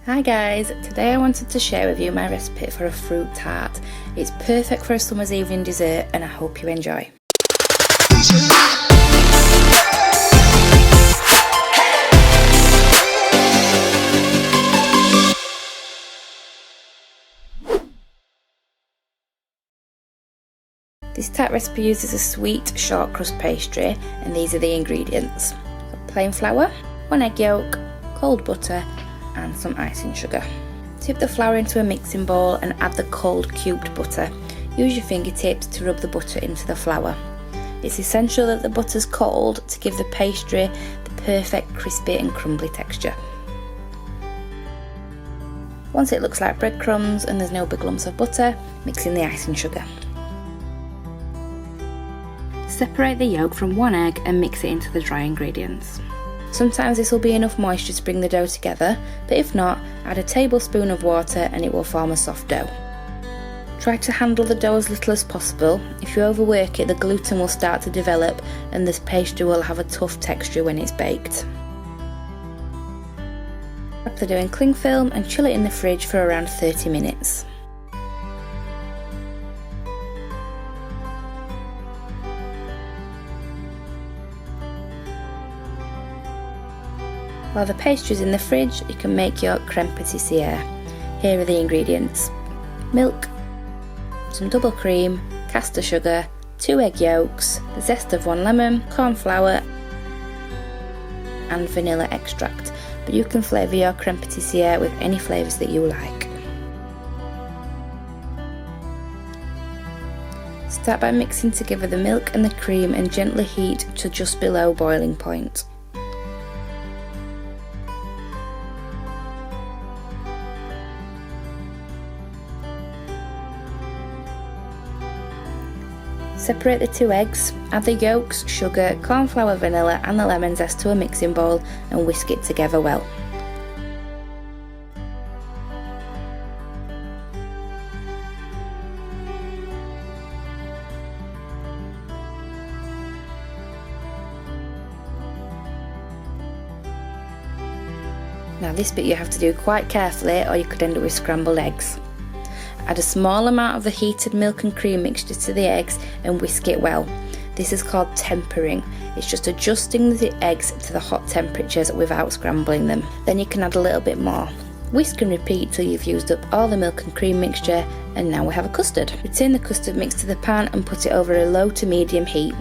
Hi guys, today I wanted to share with you my recipe for a fruit tart. It's perfect for a summer's evening dessert and I hope you enjoy. This tart recipe uses a sweet shortcrust pastry and these are the ingredients. Plain flour, 1 egg yolk, cold butter and some icing sugar. Tip the flour into a mixing bowl and add the cold cubed butter. Use your fingertips to rub the butter into the flour. It's essential that the butter's cold to give the pastry the perfect crispy and crumbly texture. Once it looks like breadcrumbs and there's no big lumps of butter, mix in the icing sugar. Separate the yolk from 1 egg and mix it into the dry ingredients. Sometimes this will be enough moisture to bring the dough together, but if not, add a tablespoon of water and it will form a soft dough. Try to handle the dough as little as possible. If you overwork it, the gluten will start to develop and this pastry will have a tough texture when it's baked. Wrap the dough in cling film and chill it in the fridge for around 30 minutes. While the pastry is in the fridge, you can make your creme patissiere. Here are the ingredients: milk, some double cream, caster sugar, 2 egg yolks, the zest of 1 lemon, cornflour and vanilla extract, but you can flavour your creme patissiere with any flavours that you like. Start by mixing together the milk and the cream and gently heat to just below boiling point. Separate the 2 eggs, add the yolks, sugar, cornflour, vanilla and the lemon zest to a mixing bowl and whisk it together well. Now this bit you have to do quite carefully or you could end up with scrambled eggs. Add a small amount of the heated milk and cream mixture to the eggs and whisk it well. This is called tempering. It's just adjusting the eggs to the hot temperatures without scrambling them. Then you can add a little bit more. Whisk and repeat till you've used up all the milk and cream mixture and now we have a custard. Return the custard mix to the pan and put it over a low to medium heat.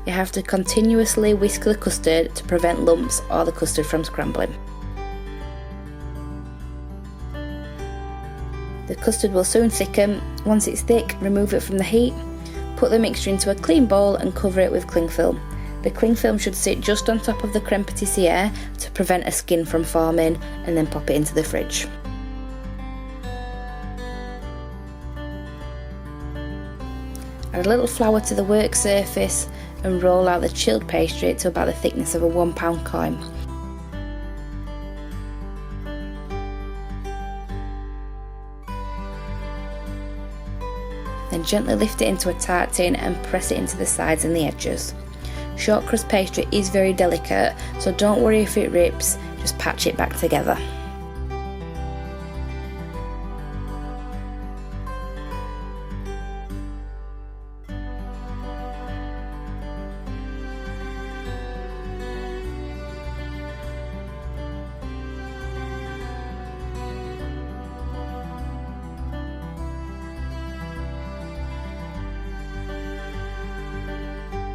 You have to continuously whisk the custard to prevent lumps or the custard from scrambling. The custard will soon thicken. Once it's thick, remove it from the heat. Put the mixture into a clean bowl and cover it with cling film. The cling film should sit just on top of the creme patissiere to prevent a skin from forming and then pop it into the fridge. Add a little flour to the work surface and roll out the chilled pastry to about the thickness of a £1 coin. Then gently lift it into a tart tin and press it into the sides and the edges. Shortcrust pastry is very delicate, so don't worry if it rips, just patch it back together.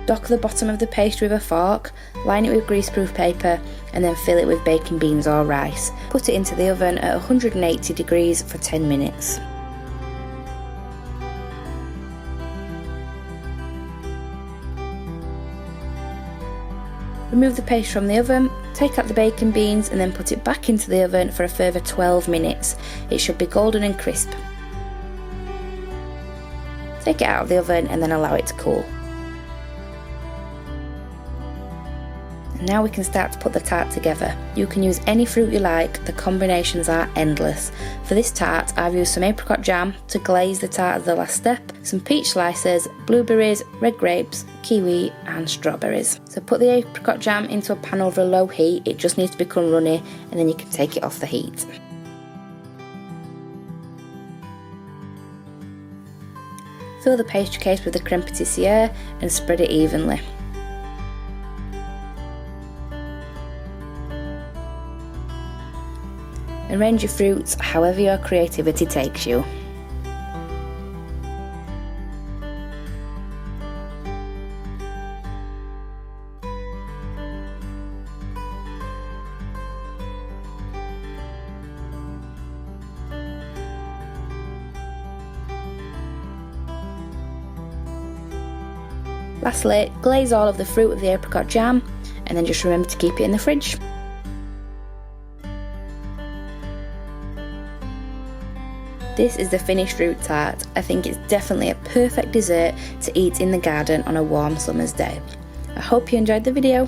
Dock the bottom of the pastry with a fork, line it with greaseproof paper and then fill it with baking beans or rice. Put it into the oven at 180 degrees for 10 minutes. Remove the paste from the oven, take out the baking beans and then put it back into the oven for a further 12 minutes. It should be golden and crisp. Take it out of the oven and then allow it to cool. Now we can start to put the tart together. You can use any fruit you like, the combinations are endless. For this tart I've used some apricot jam to glaze the tart as the last step, some peach slices, blueberries, red grapes, kiwi and strawberries. So put the apricot jam into a pan over a low heat, it just needs to become runny and then you can take it off the heat. Fill the pastry case with the creme patissiere and spread it evenly. Arrange your fruits however your creativity takes you. Lastly, glaze all of the fruit with the apricot jam, and then just remember to keep it in the fridge. This is the finished fruit tart. I think it's definitely a perfect dessert to eat in the garden on a warm summer's day. I hope you enjoyed the video.